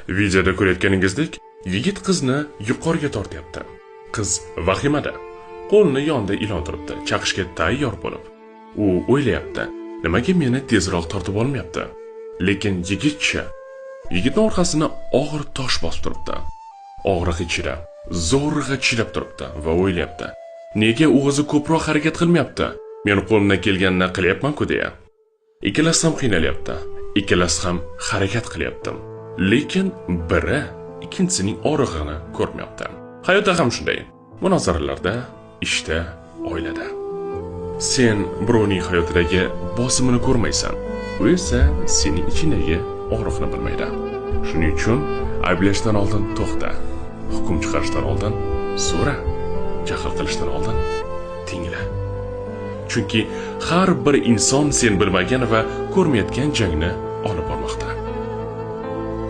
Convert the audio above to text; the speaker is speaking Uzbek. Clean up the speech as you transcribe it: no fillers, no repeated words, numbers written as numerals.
Videoda ko'rayotganingizdek, yigit qizni yuqoriga tortyapti. Qiz vahimada, qo'lini yonida ilontiribdi, chaqishga tayyor bo'lib. U o'ylayapti, nimaga meni tezroq tortib olmayapti? Lekin yigitning orqasini og'ir tosh bosib turibdi. Og'riq ichida zo'rg'a chilab turibdi va o'ylayapti, nega o'zi ko'proq harakat qilmayapti? Men qo'limdan kelganini qilyapman-ku deya. Ikkalasi ham qiynalyapti, ikkalasi ham harakat qilyapti. Lekin biri ikkinchisining og'rig'ini ko'rmayapti. Hayotda ham shunday. Munozaralarda, ishda, oilada. Sen birovning hayotidagi bosimini ko'rmaysan. U esa sening ichingdagi og'riqni bilmaydi. Shuning uchun ayblashdan oldin to'xta. Hukm chiqarishdan oldin so'ra. Jahl qilishdan oldin tingla. Chunki har bir inson sen bilmagan va ko'rmayotgan jangni